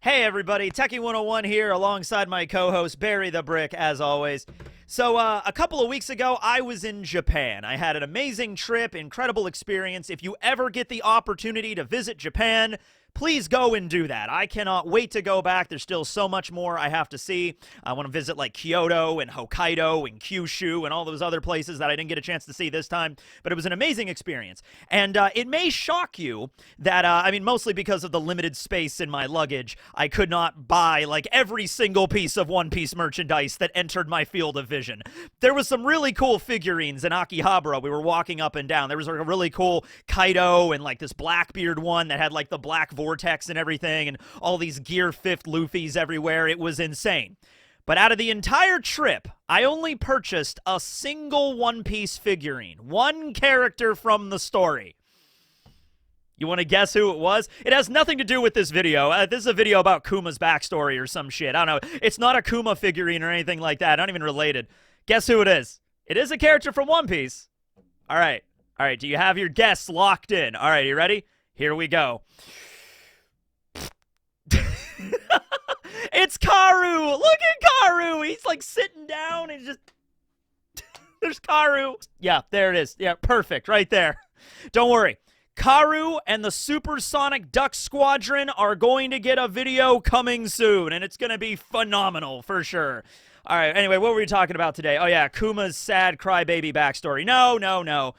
Hey everybody, Techie 101 here alongside my co-host Barry the Brick as always. So a couple of weeks ago I was in Japan. I had an amazing trip, incredible experience. If you ever get the opportunity to visit Japan, please go and do that. I cannot wait to go back. There's still so much more I have to see. I want to visit like Kyoto and Hokkaido and Kyushu and all those other places that I didn't get a chance to see this time. But it was an amazing experience. And it may shock you that, mostly because of the limited space in my luggage, I could not buy like every single piece of One Piece merchandise that entered my field of vision. There was some really cool figurines in Akihabara. We were walking up and down. There was like a really cool Kaido and like this Blackbeard one that had like the black vortex and everything, and all these Gear 5th Luffys everywhere. It was insane. But out of the entire trip, I only purchased a single One Piece figurine. One character from the story. You want to guess who it was? It has nothing to do with this video. This is a video about Kuma's backstory or some shit. I don't know. It's not a Kuma figurine or anything like that. Not even related. Guess who it is? It is a character from One Piece. All right. All right. Do you have your guess locked in? All right. You ready? Here we go. It's Karu! Look at Karu! He's like sitting down and just... There's Karu. Yeah, there it is. Yeah, perfect. Right there. Don't worry. Karu and the Supersonic Duck Squadron are going to get a video coming soon, and it's going to be phenomenal for sure. All right, anyway, what were we talking about today? Oh, yeah, Kuma's sad crybaby backstory. No.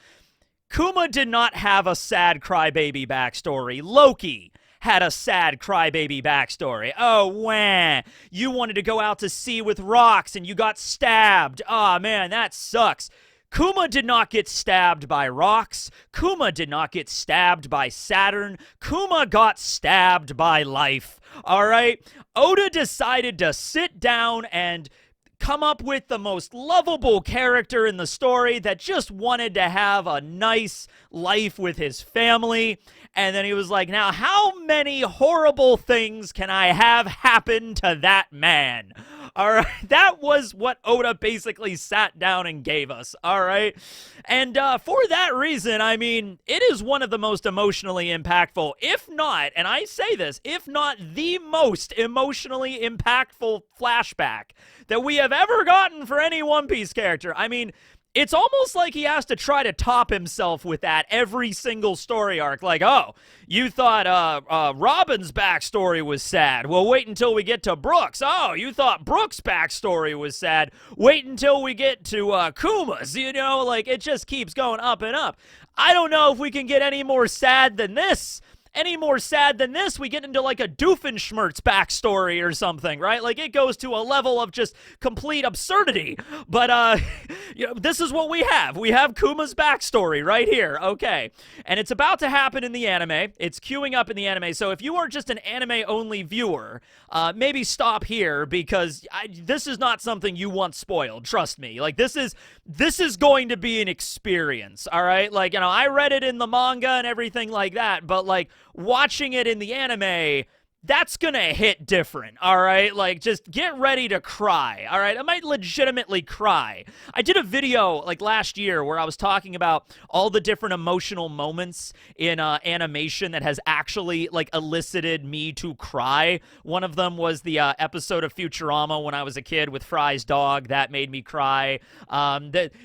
Kuma did not have a sad crybaby backstory. Loki had a sad crybaby backstory. Oh, wah. You wanted to go out to sea with rocks and you got stabbed. Oh, man, that sucks. Kuma did not get stabbed by rocks. Kuma did not get stabbed by Saturn. Kuma got stabbed by life. All right? Oda decided to sit down and come up with the most lovable character in the story that just wanted to have a nice life with his family. And then he was like, now, how many horrible things can I have happen to that man? All right, that was what Oda basically sat down and gave us, all right? And for that reason, I mean, it is one of the most emotionally impactful, if not, and I say this, if not the most emotionally impactful flashback that we have ever gotten for any One Piece character. I mean, it's almost like he has to try to top himself with that every single story arc. Like, oh, you thought Robin's backstory was sad. Well, wait until we get to Brooks. Oh, you thought Brooks' backstory was sad. Wait until we get to Kuma's. You know, like, it just keeps going up and up. I don't know if we can get any more sad than this. Any more sad than this, we get into like a Doofenshmirtz backstory or something, right? Like it goes to a level of just complete absurdity. But you know, this is what we have. We have Kuma's backstory right here. Okay. And it's about to happen in the anime. It's queuing up in the anime. So if you are just an anime-only viewer, maybe stop here because this is not something you want spoiled. Trust me. Like this is going to be an experience, all right? Like, you know, I read it in the manga and everything like that, but like watching it in the anime, that's gonna hit different, all right? Like, just get ready to cry, all right? I might legitimately cry. I did a video, like, last year where I was talking about all the different emotional moments in animation that has actually, like, elicited me to cry. One of them was the episode of Futurama when I was a kid with Fry's dog. That made me cry.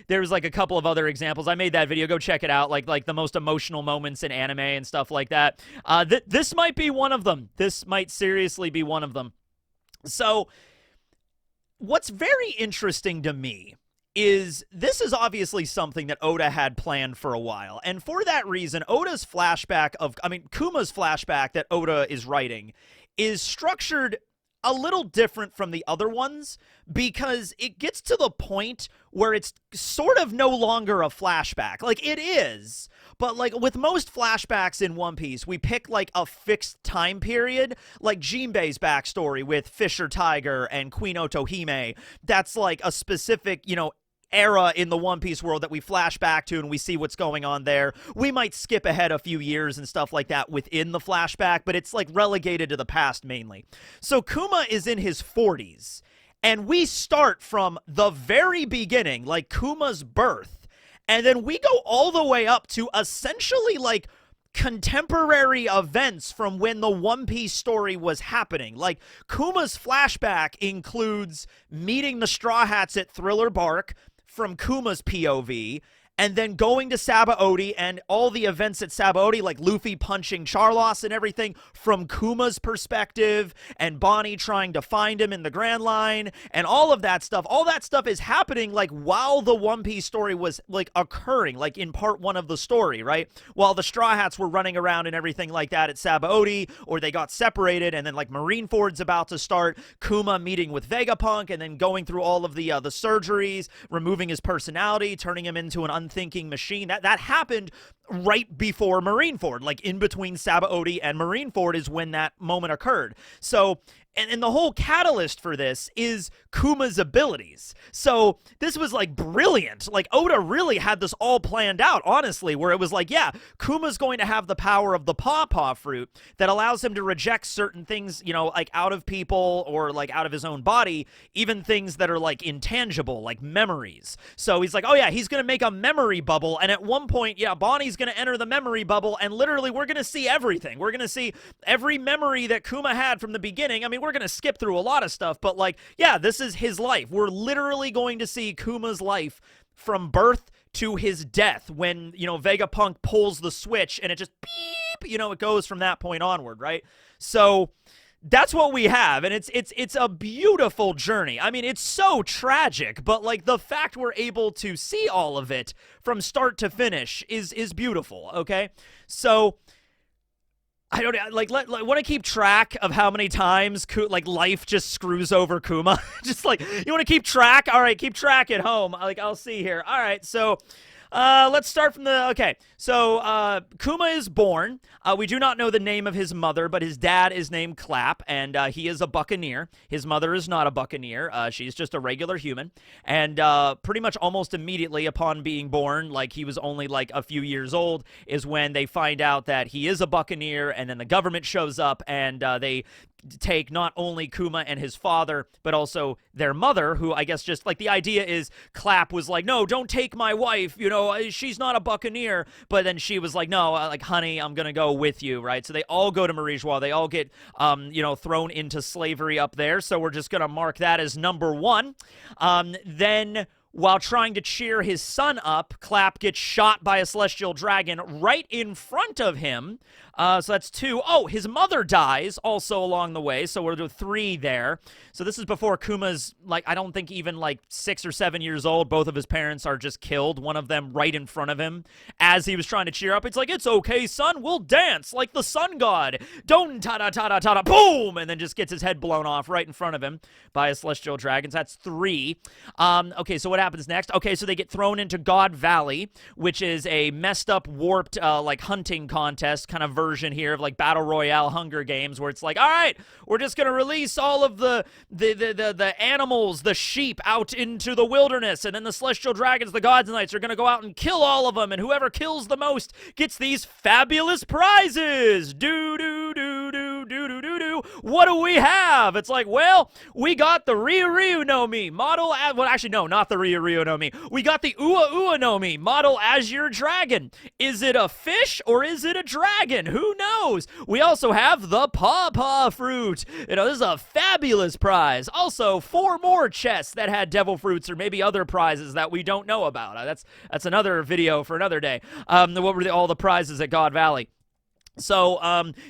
There's, like, a couple of other examples. I made that video. Go check it out, like the most emotional moments in anime and stuff like that. This might be one of them. This might seriously be one of them. So what's very interesting to me is this is obviously something that Oda had planned for a while. And for that reason, Kuma's flashback that Oda is writing is structured a little different from the other ones because it gets to the point where it's sort of no longer a flashback. Like, it is, but like with most flashbacks in One Piece, we pick like a fixed time period, like Jinbei's backstory with Fisher Tiger and Queen Otohime. That's like a specific, you know, era in the One Piece world that we flash back to and we see what's going on there. We might skip ahead a few years and stuff like that within the flashback, but it's like relegated to the past mainly. So Kuma is in his 40s, and we start from the very beginning, like Kuma's birth, and then we go all the way up to essentially like contemporary events from when the One Piece story was happening. Like, Kuma's flashback includes meeting the Straw Hats at Thriller Bark from Kuma's POV, and then going to Sabaody and all the events at Sabaody, like Luffy punching Charlos and everything, from Kuma's perspective, and Bonnie trying to find him in the Grand Line, and all of that stuff. All that stuff is happening, like, while the One Piece story was, like, occurring, like, in part one of the story, right? While the Straw Hats were running around and everything like that at Sabaody, or they got separated, and then, like, Marineford's about to start, Kuma meeting with Vegapunk, and then going through all of the surgeries, removing his personality, turning him into an unthinking machine. That happened right before Marineford, like in between Sabaody and Marineford is when that moment occurred. So, and the whole catalyst for this is Kuma's abilities. So this was like brilliant. Like, Oda really had this all planned out, honestly, where it was like, yeah, Kuma's going to have the power of the Paw fruit that allows him to reject certain things, you know, like out of people or like out of his own body, even things that are like intangible, like memories. So he's like, oh yeah, he's going to make a memory bubble. And at one point, yeah, Bonnie's going to enter the memory bubble, and literally we're going to see everything. We're going to see every memory that Kuma had from the beginning. I mean, we're going to skip through a lot of stuff, but like, yeah, this is his life. We're literally going to see Kuma's life from birth to his death when, you know, Vegapunk pulls the switch and it just beep, you know, it goes from that point onward, right? So that's what we have, and it's a beautiful journey. I mean, it's so tragic, but like the fact we're able to see all of it from start to finish is beautiful, okay? So I don't like want to keep track of how many times like life just screws over Kuma. Just like, you want to keep track? All right, keep track at home. Like, I'll see here. All right, so let's start from the, okay. So, Kuma is born. We do not know the name of his mother, but his dad is named Clap, and he is a buccaneer. His mother is not a buccaneer. She's just a regular human. And pretty much almost immediately upon being born, like he was only like a few years old, is when they find out that he is a buccaneer, and then the government shows up, and they take not only Kuma and his father, but also their mother, who I guess just, like, the idea is Clap was like, no, don't take my wife, you know, she's not a buccaneer, but then she was like, no, like, honey, I'm gonna go with you, right? So they all go to Marijois, they all get, you know, thrown into slavery up there, so we're just gonna mark that as number one. Then, while trying to cheer his son up, Clap gets shot by a celestial dragon right in front of him. So that's two. Oh, his mother dies also along the way, so we're to three there. So this is before Kuma's, like, I don't think even, like, 6 or 7 years old. Both of his parents are just killed, one of them right in front of him. As he was trying to cheer up, it's like, it's okay, son, we'll dance like the sun god. Don't ta-da-ta-da-ta-da, boom! And then just gets his head blown off right in front of him by a celestial dragon. So that's three. Okay, so what happens next? Okay, so they get thrown into God Valley, which is a messed up, warped, like, hunting contest kind of version here of like Battle Royale Hunger Games, where it's like, all right, we're just gonna release all of the animals, the sheep, out into the wilderness, and then the celestial dragons, the gods knights, are gonna go out and kill all of them, and whoever kills the most gets these fabulous prizes. Do do do do do do do do. What do we have? It's like, well, we got the Ryu no Mi model. Well, actually, no, not the Ryu no Mi. We got the Ua no Mi model Azure Dragon. Is it a fish or is it a dragon? Who knows? We also have the Paw fruit. You know, this is a fabulous prize. Also, 4 more chests that had devil fruits or maybe other prizes that we don't know about. That's another video for another day. What were all the prizes at God Valley? So,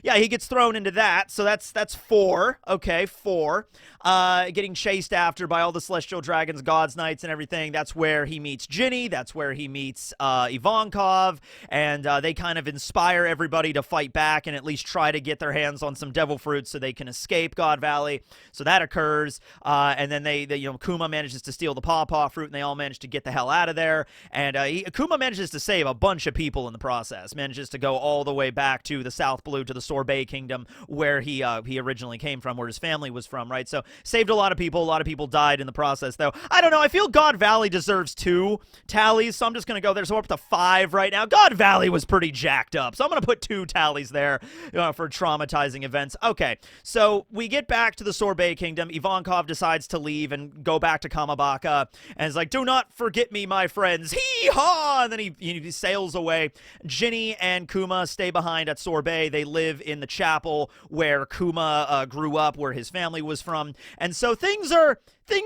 yeah, he gets thrown into that. So that's 4. Okay, 4. Getting chased after by all the celestial dragons, gods, knights, and everything. That's where he meets Ginny. That's where he meets Ivankov. And they kind of inspire everybody to fight back and at least try to get their hands on some devil fruits so they can escape God Valley. So that occurs. And then they you know, Kuma manages to steal the Paw fruit, and they all manage to get the hell out of there. And Kuma manages to save a bunch of people in the process. Manages to go all the way back to the South Blue, to the Sorbet Kingdom, where he originally came from, where his family was from, right? So saved a lot of people. A lot of people died in the process, though. I don't know. I feel God Valley deserves 2 tallies, so I'm just going to go there. So we're up to 5 right now. God Valley was pretty jacked up, so I'm going to put 2 tallies there for traumatizing events. Okay, so we get back to the Sorbet Kingdom. Ivankov decides to leave and go back to Kamabaka, and is like, do not forget me, my friends. Hee-haw! And then he sails away. Ginny and Kuma stay behind at Sorbet. They live in the chapel where Kuma grew up, where his family was from. And so things are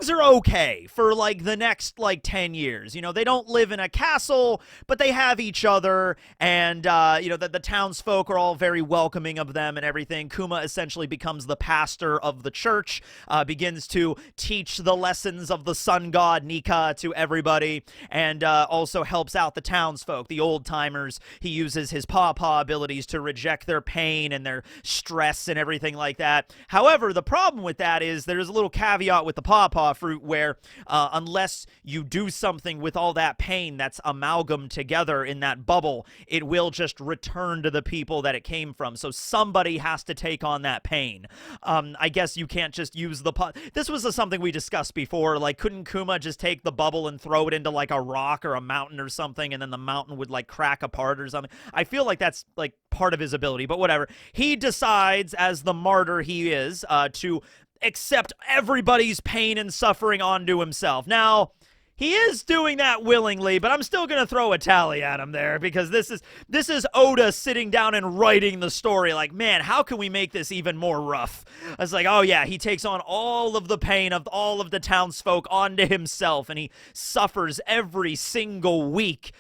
okay for like the next like 10 years. You know, they don't live in a castle, but they have each other, and you know, the townsfolk are all very welcoming of them and everything. Kuma essentially becomes the pastor of the church, begins to teach the lessons of the sun god Nika to everybody, and also helps out the townsfolk, the old timers. He uses his pawpaw abilities to reject their pain and their stress and everything like that. However, the problem with that is there's a little caveat with the pawpaw fruit where unless you do something with all that pain that's amalgam together in that bubble, it will just return to the people that it came from. So somebody has to take on that pain. I guess you can't just use the this was something we discussed before. Like, couldn't Kuma just take the bubble and throw it into like a rock or a mountain or something, and then the mountain would like crack apart or something? I feel like that's like part of his ability, but whatever. He decides, as the martyr he is, to accept everybody's pain and suffering onto himself. Now, he is doing that willingly, but I'm still going to throw a tally at him there, because this is Oda sitting down and writing the story like, man, how can we make this even more rough? I was like, oh yeah, he takes on all of the pain of all of the townsfolk onto himself, and he suffers every single week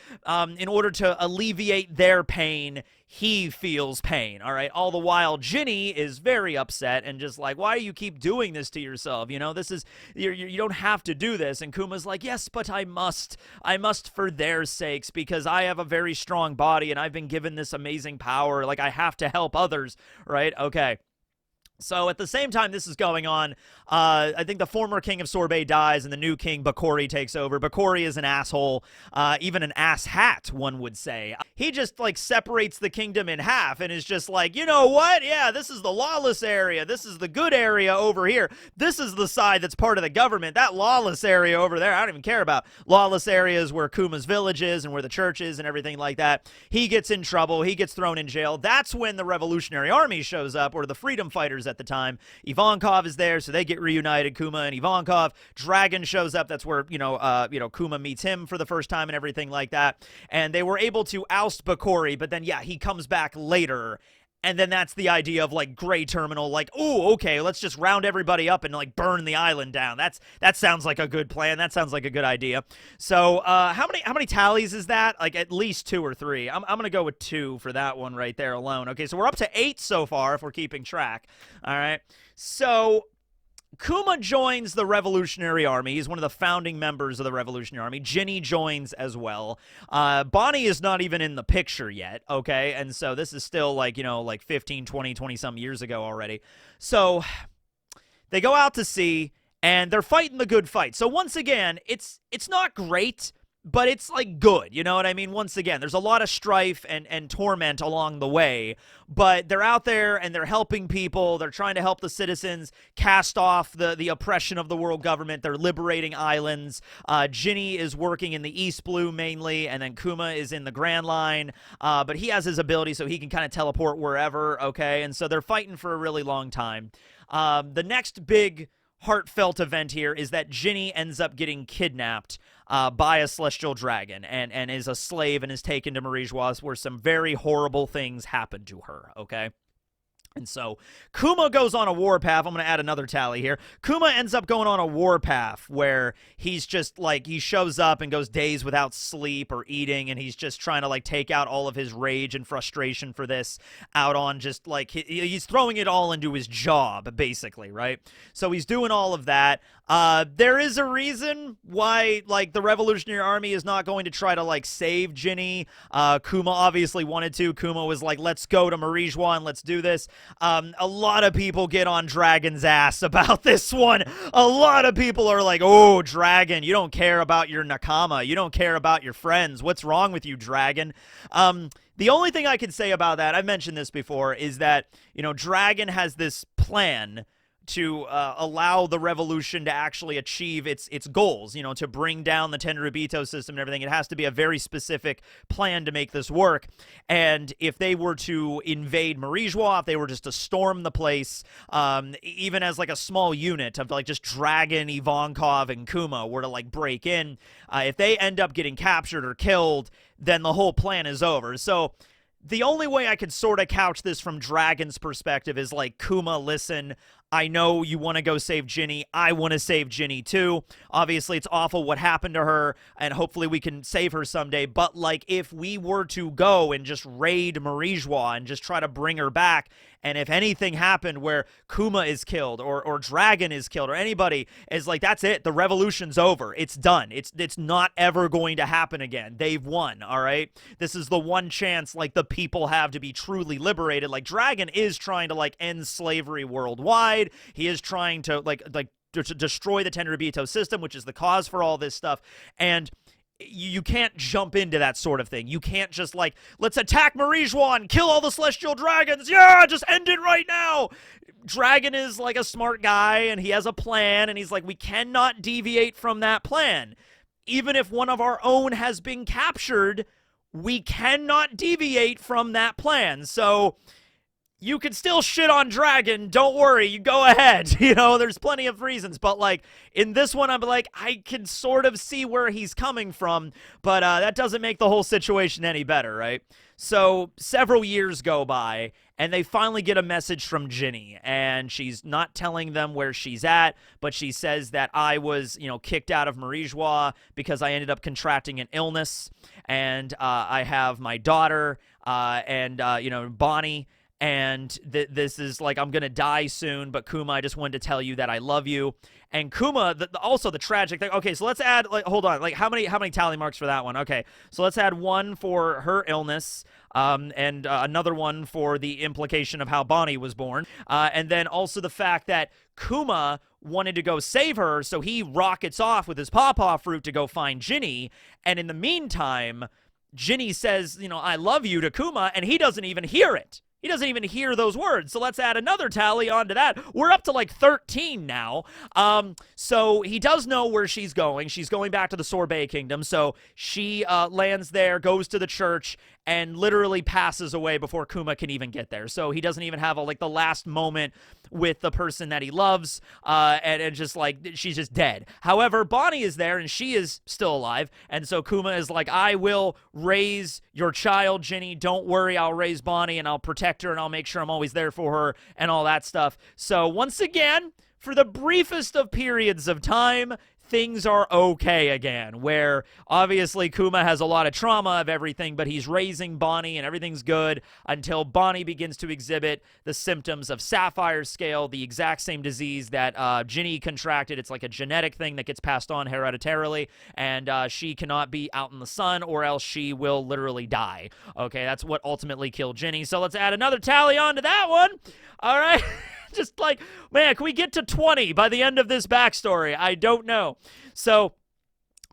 in order to alleviate their pain. He feels pain, all right? All the while, Ginny is very upset and just like, why do you keep doing this to yourself? You know, this is, you don't have to do this. And Kuma's like, yes, but I must for their sakes, because I have a very strong body and I've been given this amazing power. Like, I have to help others, right? Okay. So at the same time this is going on, I think the former king of Sorbet dies and the new king, Bakori, takes over. Bakori is an asshole, even an asshat, one would say. He just, like, separates the kingdom in half and is just like, you know what? Yeah, this is the lawless area. This is the good area over here. This is the side that's part of the government. That lawless area over there, I don't even care about. Lawless areas where Kuma's village is and where the church is and everything like that. He gets in trouble. He gets thrown in jail. That's when the Revolutionary Army shows up, or the freedom fighters at the time. Ivankov is there, so they get reunited, Kuma and Ivankov. Dragon shows up. That's where, Kuma meets him for the first time and everything like that. And they were able to oust Bakori, but then, yeah, he comes back later. And then that's the idea of, like, Gray Terminal, like, oh, okay, let's just round everybody up and, like, burn the island down. That sounds like a good plan. That sounds like a good idea. So, how many tallies is that? Like, at least 2 or 3. I'm going to go with 2 for that one right there alone. Okay, so we're up to 8 so far if we're keeping track. All right. So Kuma joins the Revolutionary Army. He's one of the founding members of the Revolutionary Army. Ginny joins as well. Bonnie is not even in the picture yet, okay? And so this is still, like, 15, 20-some years ago already. So they go out to sea, and they're fighting the good fight. So once again, it's not great, but it's, like, good, you know what I mean? Once again, there's a lot of strife and torment along the way, but they're out there and they're helping people. They're trying to help the citizens cast off the oppression of the world government. They're liberating islands. Ginny is working in the East Blue mainly, and then Kuma is in the Grand Line, but he has his ability so he can kind of teleport wherever, okay? And so they're fighting for a really long time. The next big heartfelt event here is that Ginny ends up getting kidnapped by a celestial dragon and is a slave and is taken to Marijois, where some very horrible things happen to her, okay? And so Kuma goes on a warpath. I'm going to add another tally here. Kuma ends up going on a warpath where he's just, like, he shows up and goes days without sleep or eating, and he's just trying to, like, take out all of his rage and frustration for this out on just, like, he's throwing it all into his job, basically, right? So he's doing all of that. There is a reason why, like, the Revolutionary Army is not going to try to, like, save Ginny. Kuma obviously wanted to. Kuma was like, let's go to Marijois and let's do this. A lot of people get on Dragon's ass about this one. A lot of people are like, oh, Dragon, you don't care about your nakama. You don't care about your friends. What's wrong with you, Dragon? The only thing I can say about that, I've mentioned this before, is that, Dragon has this plan to allow the revolution to actually achieve its goals, to bring down the Tenryubito system and everything. It has to be a very specific plan to make this work. And if they were to invade Marijois, if they were just to storm the place, even as like a small unit of like just Dragon, Ivankov, and Kuma were to like break in, if they end up getting captured or killed, then the whole plan is over. So the only way I could sort of couch this from Dragon's perspective is like, Kuma, listen, I know you want to go save Ginny. I want to save Ginny too. Obviously, it's awful what happened to her, and hopefully we can save her someday. But, like, if we were to go and just raid Marijois and just try to bring her back, and if anything happened where Kuma is killed or Dragon is killed or anybody is like, that's it. The revolution's over. It's done. It's not ever going to happen again. They've won, all right? This is the one chance, like, the people have to be truly liberated. Like, Dragon is trying to, like, end slavery worldwide. He is trying to, to destroy the Tenryubito system, which is the cause for all this stuff. And you can't jump into that sort of thing. You can't just like, let's attack Marijois and kill all the celestial dragons. Yeah, just end it right now. Dragon is like a smart guy and he has a plan, and he's like, we cannot deviate from that plan. Even if one of our own has been captured, we cannot deviate from that plan. So you can still shit on Dragon. Don't worry. You go ahead. There's plenty of reasons. But, like, in this one, I'm like, I can sort of see where he's coming from. But that doesn't make the whole situation any better, right? So several years go by, and they finally get a message from Ginny. And she's not telling them where she's at, but she says that I was, kicked out of Marijois because I ended up contracting an illness. And I have my daughter and Bonnie. And this is like, I'm gonna die soon, but Kuma, I just wanted to tell you that I love you. And Kuma, also the tragic thing. Okay, so let's add, like, hold on, like, how many tally marks for that one? Okay, so let's add one for her illness, and another one for the implication of how Bonnie was born, and then also the fact that Kuma wanted to go save her, so he rockets off with his pawpaw fruit to go find Ginny, and in the meantime, Ginny says, I love you to Kuma, and he doesn't even hear it. He doesn't even hear those words. So let's add another tally onto that. We're up to like 13 now. So he does know where she's going. She's going back to the Sorbet Kingdom. So she lands there, goes to the church, and literally passes away before Kuma can even get there. So he doesn't even have the last moment with the person that he loves, and just like, she's just dead. However, Bonnie is there, and she is still alive, and so Kuma is like, I will raise your child, Ginny. Don't worry, I'll raise Bonnie, and I'll protect her, and I'll make sure I'm always there for her, and all that stuff. So once again, for the briefest of periods of time, things are okay again, where obviously Kuma has a lot of trauma of everything, but he's raising Bonnie and everything's good until Bonnie begins to exhibit the symptoms of Sapphire Scale, the exact same disease that Ginny contracted. It's like a genetic thing that gets passed on hereditarily, and she cannot be out in the sun or else she will literally die. Okay, that's what ultimately killed Ginny. So let's add another tally on to that one. All right. Just like, man, can we get to 20 by the end of this backstory? I don't know. So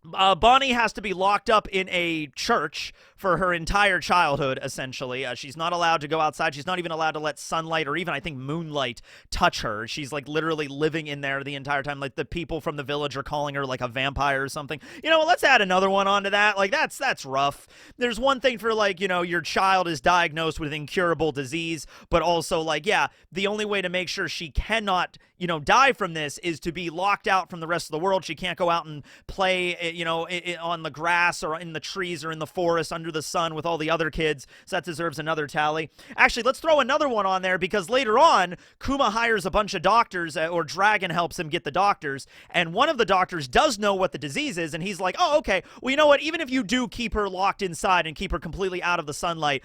Bonnie has to be locked up in a church for her entire childhood, essentially. She's not allowed to go outside. She's not even allowed to let sunlight or even, I think, moonlight touch her. She's, like, literally living in there the entire time. Like, the people from the village are calling her, like, a vampire or something. Let's add another one onto that. Like, that's rough. There's one thing for, like, your child is diagnosed with incurable disease, but also, like, yeah, the only way to make sure she cannot, die from this is to be locked out from the rest of the world. She can't go out and play, on the grass or in the trees or in the forest under the sun with all the other kids. So that deserves another tally. Actually, let's throw another one on there, because later on, Kuma hires a bunch of doctors, or Dragon helps him get the doctors, and one of the doctors does know what the disease is, and he's like, oh, okay, well, you know what, even if you do keep her locked inside and keep her completely out of the sunlight,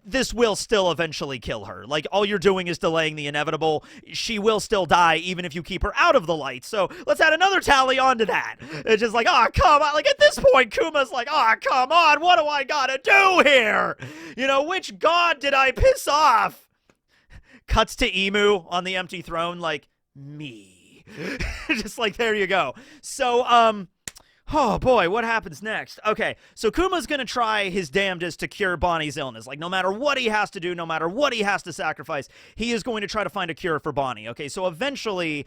this will still eventually kill her. Like, all you're doing is delaying the inevitable. She will still die even if you keep her out of the light. So let's add another tally onto that. It's just like, oh, come on. Like, at this point, Kuma's like, oh, come on, what do I gotta do here? Which god did I piss off? Cuts to Emu on the empty throne, like, me. Just like, there you go. So, oh boy, what happens next? Okay, so Kuma's gonna try his damnedest to cure Bonnie's illness. Like, no matter what he has to do, no matter what he has to sacrifice, he is going to try to find a cure for Bonnie. Okay, so eventually,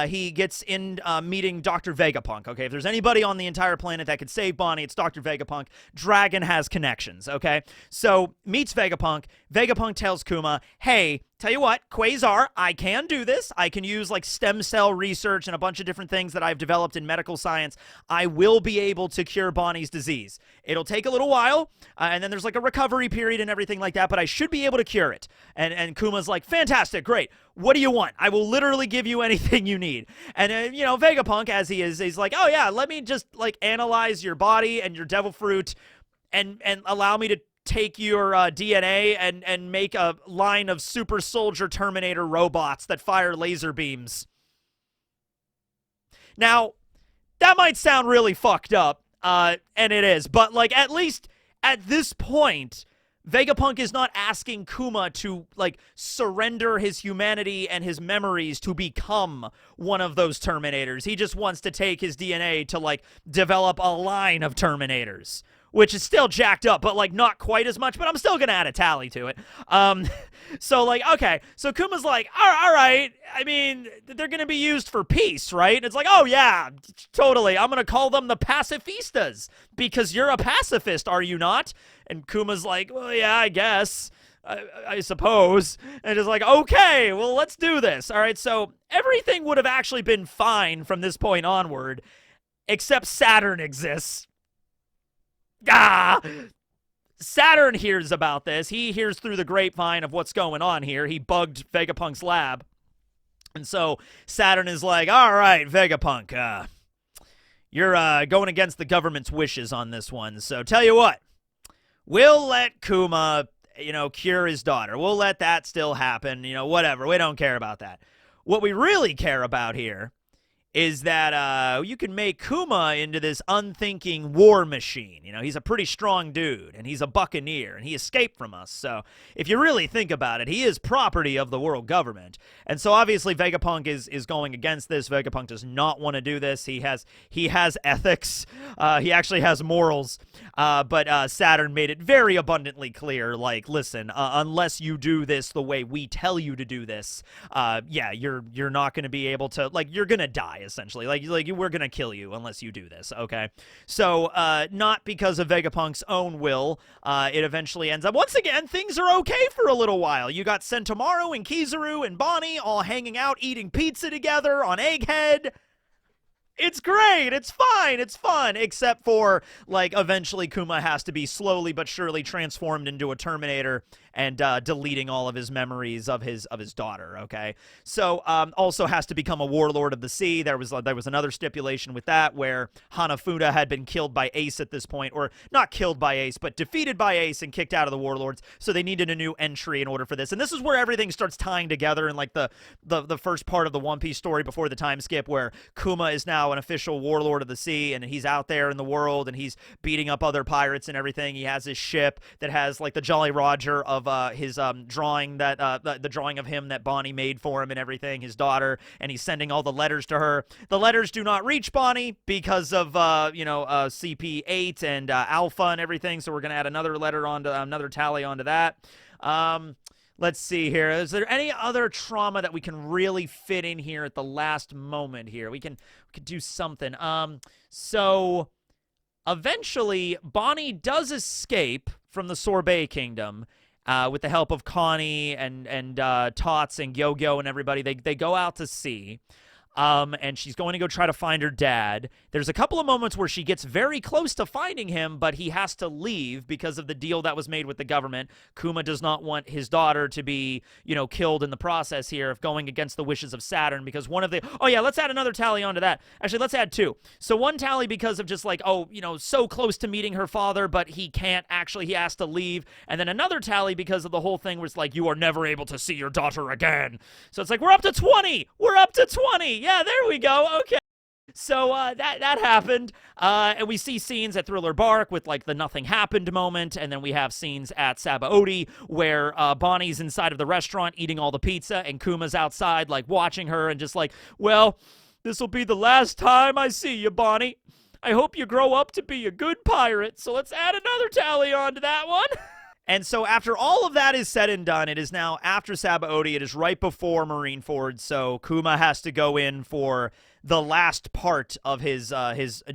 he gets in meeting Dr. Vegapunk. Okay, if there's anybody on the entire planet that could save Bonnie, it's Dr. Vegapunk. Dragon has connections. Okay, so meets Vegapunk. Vegapunk tells Kuma, hey, tell you what, Quasar, I can do this. I can use like stem cell research and a bunch of different things that I've developed in medical science. I will be able to cure Bonnie's disease. It'll take a little while, and then there's like a recovery period and everything like that, but I should be able to cure it. And Kuma's like, fantastic, great. What do you want? I will literally give you anything you need. And, you know, Vegapunk, as he is, he's like, oh yeah, let me just like analyze your body and your devil fruit and allow me to take your DNA and make a line of super soldier Terminator robots that fire laser beams. Now, that might sound really fucked up, and it is, but like at least at this point, Vegapunk is not asking Kuma to like surrender his humanity and his memories to become one of those Terminators. He just wants to take his DNA to like develop a line of Terminators, which is still jacked up, but like not quite as much, but I'm still gonna add a tally to it. So like, okay, so Kuma's like, all right, I mean, they're gonna be used for peace, right? And it's like, oh yeah, totally, I'm gonna call them the pacifistas, because you're a pacifist, are you not? And Kuma's like, well, yeah, I guess. I suppose. And it's like, okay, well, let's do this. All right, so everything would have actually been fine from this point onward, except Saturn exists. Saturn hears about this. He hears through the grapevine of what's going on here. He bugged Vegapunk's lab. And so Saturn is like, all right, Vegapunk, you're going against the government's wishes on this one. So tell you what, we'll let Kuma, you know, cure his daughter. We'll let that still happen, you know, whatever. We don't care about that. What we really care about here is that you can make Kuma into this unthinking war machine. You know, he's a pretty strong dude, and he's a buccaneer, and he escaped from us. So if you really think about it, he is property of the world government. And so obviously Vegapunk is going against this. Vegapunk does not want to do this. He has ethics. He actually has morals. But Saturn made it very abundantly clear, like, listen, unless you do this the way we tell you to do this, yeah, you're not going to be able to, like, you're going to die. Essentially, like we're gonna kill you unless you do this. Okay, so not because of Vegapunk's own will, it eventually ends up. Once again, things are okay for a little while. You got Sentomaru and Kizaru and Bonnie all hanging out, eating pizza together on Egghead. It's great. It's fine. It's fun. Except for, like, eventually Kuma has to be slowly but surely transformed into a Terminator and deleting all of his memories of his daughter, okay? So, also has to become a warlord of the sea. There was another stipulation with that where Hanafuda had been killed by Ace at this point, or not killed by Ace, but defeated by Ace and kicked out of the warlords, so they needed a new entry in order for this. And this is where everything starts tying together in, like, the first part of the One Piece story before the time skip, where Kuma is now an official warlord of the sea, and he's out there in the world, and he's beating up other pirates and everything. He has his ship that has, like, the Jolly Roger of his drawing, that the drawing of him that Bonnie made for him and everything, his daughter, and he's sending all the letters to her. The letters do not reach Bonnie because of CP8 and Alpha and everything, so we're gonna add another letter onto another tally onto that. Let's see here. Is there any other trauma that we can really fit in here at the last moment here? We could do something. So eventually Bonnie does escape from the Sorbet Kingdom with the help of Connie and Tots and Yo-Yo and everybody. They go out to sea. And she's going to go try to find her dad. There's a couple of moments where she gets very close to finding him, but he has to leave because of the deal that was made with the government. Kuma does not want his daughter to be, killed in the process here of going against the wishes of Saturn, because one of the... Oh, yeah, let's add another tally onto that. Actually, let's add two. So one tally because of just like, so close to meeting her father, but he can't actually, he has to leave. And then another tally because of the whole thing where it's like, you are never able to see your daughter again. So it's like, we're up to 20! We're up to 20! Yeah, there we go. Okay. So that happened, and we see scenes at Thriller Bark with like the nothing happened moment, and then we have scenes at Sabaody where Bonnie's inside of the restaurant eating all the pizza, and Kuma's outside like watching her and just like, well, this will be the last time I see you, Bonnie. I hope you grow up to be a good pirate. So let's add another tally onto that one. And so after all of that is said and done, it is now after Sabaody. It is right before Marineford, so Kuma has to go in for the last part of his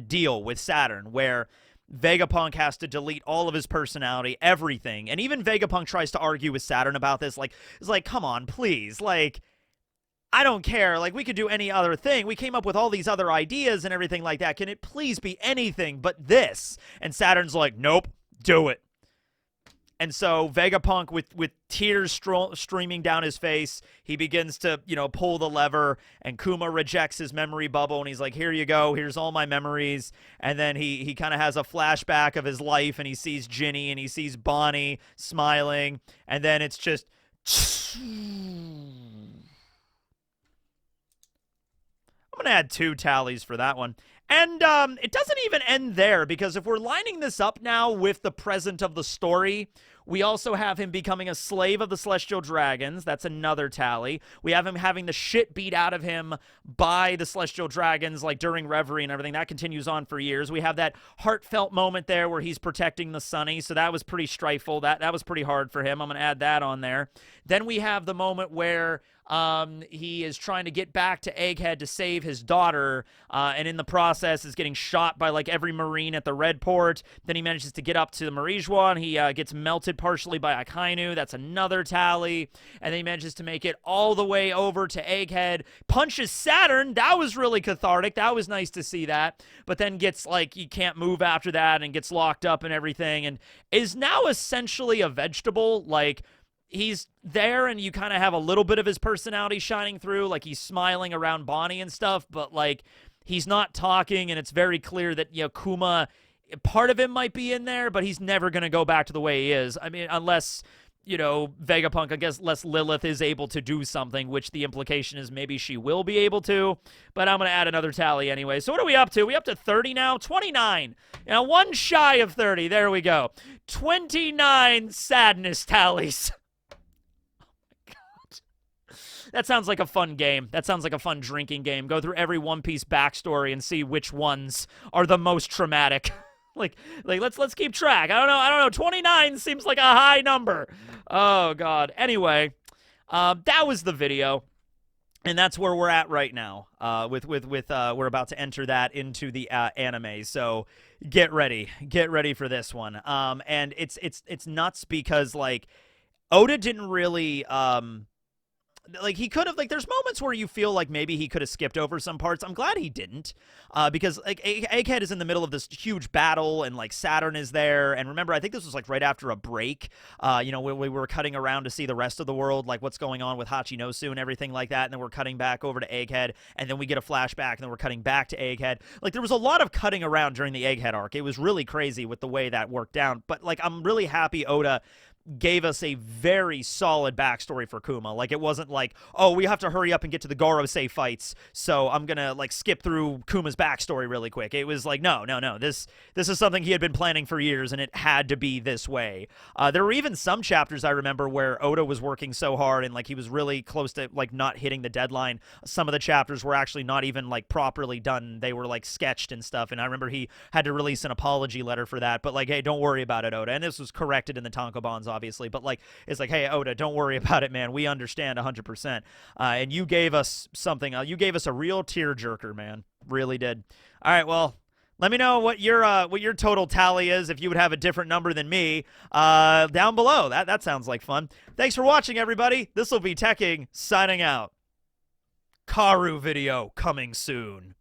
deal with Saturn, where Vegapunk has to delete all of his personality, everything. And even Vegapunk tries to argue with Saturn about this. Like, it's like, come on, please. Like, I don't care. Like, we could do any other thing. We came up with all these other ideas and everything like that. Can it please be anything but this? And Saturn's like, nope, do it. And so Vegapunk, with tears streaming down his face, he begins to, pull the lever, and Kuma rejects his memory bubble, and he's like, here you go, here's all my memories. And then he kind of has a flashback of his life, and he sees Ginny, and he sees Bonnie smiling, and then it's just... I'm going to add 2 tallies for that one. And it doesn't even end there, because if we're lining this up now with the present of the story, we also have him becoming a slave of the Celestial Dragons. That's another tally. We have him having the shit beat out of him by the Celestial Dragons, like during Reverie and everything. That continues on for years. We have that heartfelt moment there where he's protecting the Sunny, so that was pretty strifeful. That was pretty hard for him. I'm going to add that on there. Then we have the moment where he is trying to get back to Egghead to save his daughter, and in the process is getting shot by like every Marine at the Red Port. Then he manages to get up to the Marijois, and he gets melted partially by Akainu. That's another tally. And then he manages to make it all the way over to Egghead, punches Saturn. That was really cathartic. That was nice to see that. But then gets like, he can't move after that and gets locked up and everything, and is now essentially a vegetable. Like, he's there, and you kind of have a little bit of his personality shining through. Like, he's smiling around Bonnie and stuff, but, like, he's not talking, and it's very clear that, Kuma, part of him might be in there, but he's never going to go back to the way he is. I mean, unless, Vegapunk, I guess, unless Lilith is able to do something, which the implication is maybe she will be able to, but I'm going to add another tally anyway. So what are we up to? We up to 30 now? 29. One shy of 30. There we go. 29 sadness tallies. That sounds like a fun game. That sounds like a fun drinking game. Go through every One Piece backstory and see which ones are the most traumatic. like let's keep track. I don't know. 29 seems like a high number. Oh god. Anyway, that was the video. And that's where we're at right now. We're about to enter that into the anime. So get ready for this one. And it's nuts because like Oda didn't really like, he could have, like, there's moments where you feel like maybe he could have skipped over some parts. I'm glad he didn't, because, like, Egghead is in the middle of this huge battle, and, like, Saturn is there, and remember, I think this was, like, right after a break, when we were cutting around to see the rest of the world, like, what's going on with Hachinosu and everything like that, and then we're cutting back over to Egghead, and then we get a flashback, and then we're cutting back to Egghead. Like, there was a lot of cutting around during the Egghead arc. It was really crazy with the way that worked out, but, like, I'm really happy Oda gave us a very solid backstory for Kuma. Like, it wasn't like, oh, we have to hurry up and get to the Gorosei fights, so I'm gonna, like, skip through Kuma's backstory really quick. It was like, no, this is something he had been planning for years, and it had to be this way. There were even some chapters I remember where Oda was working so hard, and, like, he was really close to, like, not hitting the deadline. Some of the chapters were actually not even, like, properly done. They were, like, sketched and stuff, and I remember he had to release an apology letter for that, but, like, hey, don't worry about it, Oda. And this was corrected in the Tankobons, obviously, but like, it's like, hey, Oda, don't worry about it, man. We understand 100%. And you gave us something. You gave us a real tearjerker, man. Really did. All right, well, let me know what your total tally is if you would have a different number than me down below. That sounds like fun. Thanks for watching, everybody. This will be Tekking signing out. Karu video coming soon.